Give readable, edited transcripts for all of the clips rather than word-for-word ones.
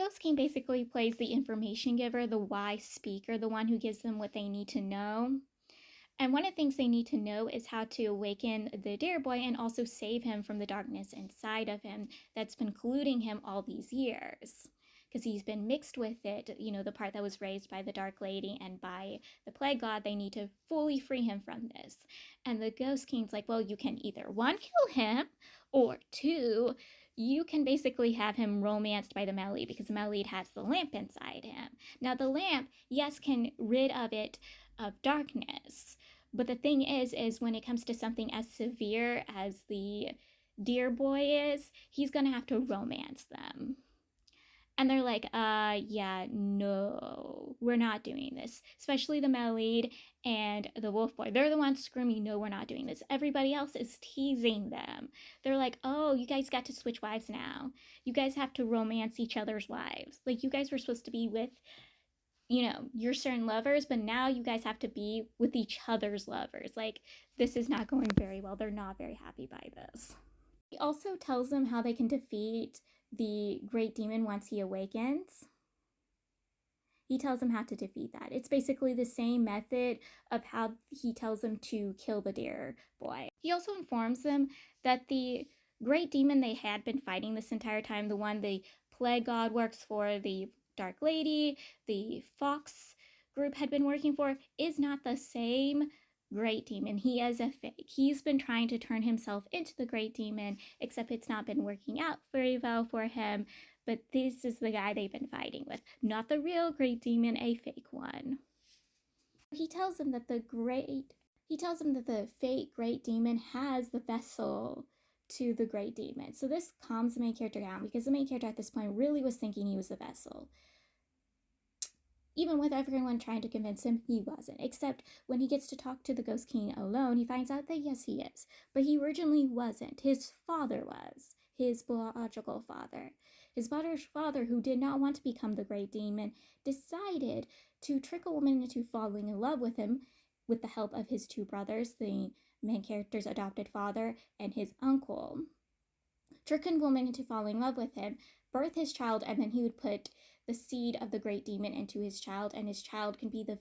Ghost King basically plays the information giver, the wise speaker, the one who gives them what they need to know. And one of the things they need to know is how to awaken the Dare Boy and also save him from the darkness inside of him that's been polluting him all these years. Because he's been mixed with it, the part that was raised by the Dark Lady and by the Plague God. They need to fully free him from this. And the Ghost King's like, well, you can either one, kill him, or two, you can basically have him romanced by the Melody, because the Melody has the lamp inside him. Now, the lamp, yes, can rid of it of darkness. But the thing is when it comes to something as severe as the Deer Boy is, he's going to have to romance them. And they're like, yeah, no, we're not doing this. Especially the male lead and the wolf boy. They're the ones screaming, no, we're not doing this. Everybody else is teasing them. They're like, oh, you guys got to switch wives now. You guys have to romance each other's wives. Like, you guys were supposed to be with your certain lovers, but now you guys have to be with each other's lovers. Like, this is not going very well. They're not very happy by this. He also tells them how they can defeat the great demon once he awakens. He tells them how to defeat that. It's basically the same method of how he tells them to kill the Deer Boy. He also informs them that the great demon they had been fighting this entire time, the one the Plague God works for, the Dark Lady, the Fox group had been working for, is not the same great demon. He is a fake. He's been trying to turn himself into the great demon, except it's not been working out very well for him. But this is the guy they've been fighting with, not the real great demon, a fake one. He tells them that the fake great demon has the vessel to the great demon. So this calms the main character down, because the main character at this point really was thinking he was the vessel. Even with everyone trying to convince him, he wasn't. Except when he gets to talk to the Ghost King alone, he finds out that yes, he is. But he originally wasn't. His father was. His biological father. His father's father, who did not want to become the great demon, decided to trick a woman into falling in love with him with the help of his two brothers, the main character's adopted father and his uncle. Trick a woman into falling in love with him, birth his child, and then he would put the seed of the great demon into his child, and his child can be the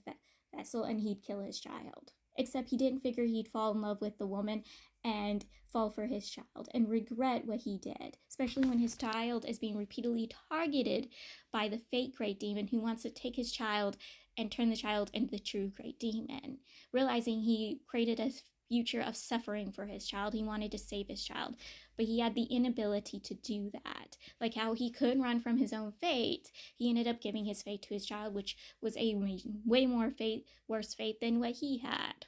vessel, and he'd kill his child. Except he didn't figure he'd fall in love with the woman and fall for his child and regret what he did, especially when his child is being repeatedly targeted by the fake great demon who wants to take his child and turn the child into the true great demon. Realizing he created a future of suffering for his child, he wanted to save his child, but he had the inability to do that. Like how he could run from his own fate, he ended up giving his fate to his child, which was a way more worse fate than what he had.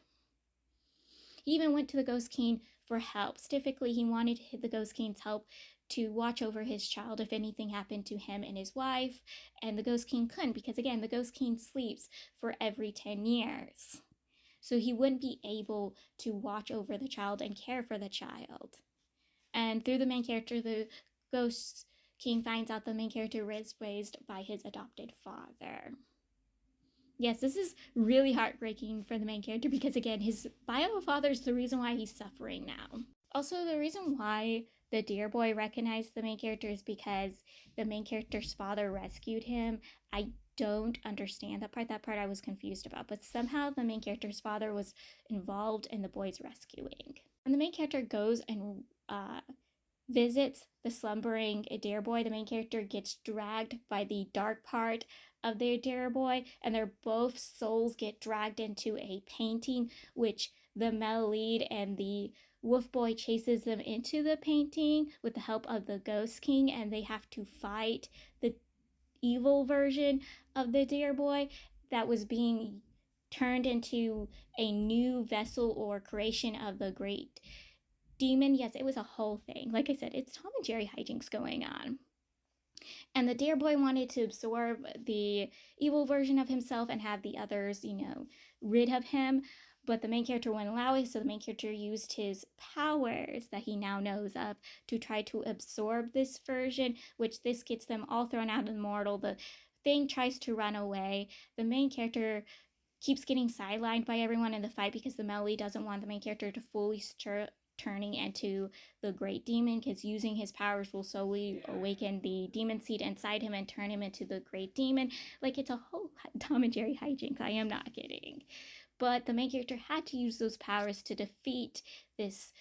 He even went to the Ghost King for help. Specifically, he wanted the Ghost King's help to watch over his child if anything happened to him and his wife, and the Ghost King couldn't, because again, the Ghost King sleeps for every 10 years. So he wouldn't be able to watch over the child and care for the child. And through the main character, the Ghost King finds out the main character was raised by his adopted father. Yes, this is really heartbreaking for the main character, because again, his bio father is the reason why he's suffering now. Also, the reason why the Deer Boy recognized the main character is because the main character's father rescued him. I don't understand that part. That part I was confused about, but somehow the main character's father was involved in the boy's rescuing. When the main character goes and visits the slumbering Deer Boy, the main character gets dragged by the dark part of the Deer Boy, and their both souls get dragged into a painting, which the male lead and the Wolf Boy chases them into the painting with the help of the Ghost King, and they have to fight the evil version of the Deer Boy that was being turned into a new vessel or creation of the great demon. Yes, it was a whole thing. Like I said, it's Tom and Jerry hijinks going on. And the Deer Boy wanted to absorb the evil version of himself and have the others, rid of him. But the main character wouldn't allow it, so the main character used his powers that he now knows of to try to absorb this version, which this gets them all thrown out of the mortal. The thing tries to run away. The main character keeps getting sidelined by everyone in the fight because the Melody doesn't want the main character to fully turning into the great demon, because using his powers will slowly awaken the demon seed inside him and turn him into the great demon. Like, it's a whole Tom and Jerry hijinks. I am not kidding. But the main character had to use those powers to defeat this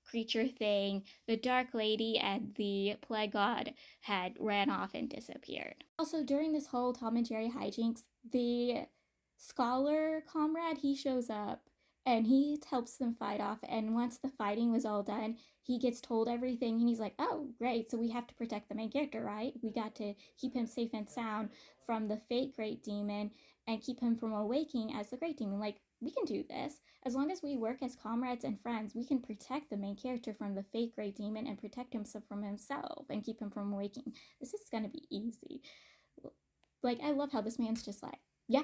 creature thing. The Dark Lady and the Plague God had ran off and disappeared. Also, during this whole Tom and Jerry hijinks, the scholar comrade, he shows up and he helps them fight off. And once the fighting was all done, he gets told everything and he's like, oh, great, so we have to protect the main character, right? We got to keep him safe and sound from the fake great demon and keep him from awakening as the great demon. Like, we can do this. As long as we work as comrades and friends, we can protect the main character from the fake great demon and protect him from himself and keep him from awakening. This is gonna be easy. Like, I love how this man's just like, yeah,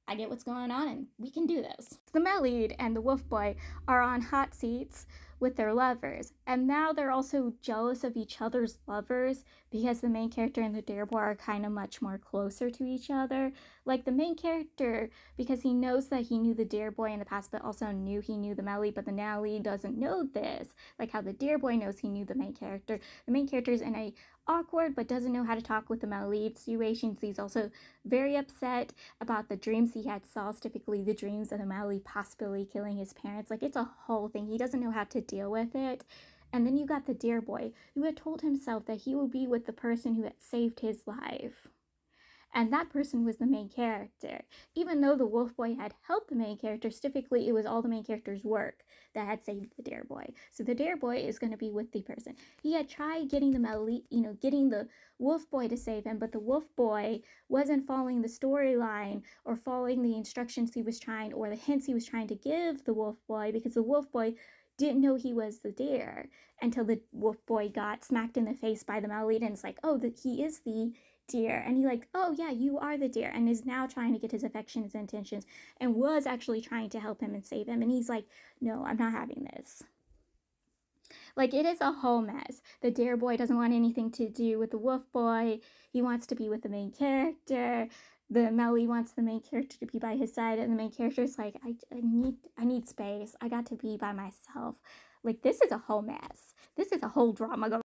I get what's going on and we can do this. The Mellied and the Wolf Boy are on hot seats with their lovers, and now they're also jealous of each other's lovers because the main character and the Dare Boy are kind of much more closer to each other. Like, the main character, because he knows that he knew the Dare Boy in the past, but also knew he knew the Mellied, but the Mellied doesn't know this. Like how the Dare Boy knows he knew the main character. The main character is in a awkward but doesn't know how to talk with the Mellied situation. So he's also very upset about the dreams he had saw, typically the dreams of the Mellied possibly killing his parents. Like, it's a whole thing. He doesn't know how to deal with it. And then you got the Dare Boy, who had told himself that he would be with the person who had saved his life. And that person was the main character. Even though the Wolf Boy had helped the main character, typically it was all the main character's work that had saved the Dare Boy. So the Dare Boy is going to be with the person. He had tried getting getting the Wolf Boy to save him, but the Wolf Boy wasn't following the storyline or following the instructions he was trying, or the hints he was trying to give the Wolf Boy, because the Wolf Boy didn't know he was the Dare until the Wolf Boy got smacked in the face by the Mellied, and it's like, oh, he is the Deer. And he like, oh yeah, you are the Deer, and is now trying to get his affections and intentions, and was actually trying to help him and save him. And he's like, no, I'm not having this. Like, it is a whole mess. The Dare Boy doesn't want anything to do with the Wolf Boy. He wants to be with the main character. The Melly wants the main character to be by his side, and the main character is like, I need space. I got to be by myself. Like, this is a whole mess. This is a whole drama going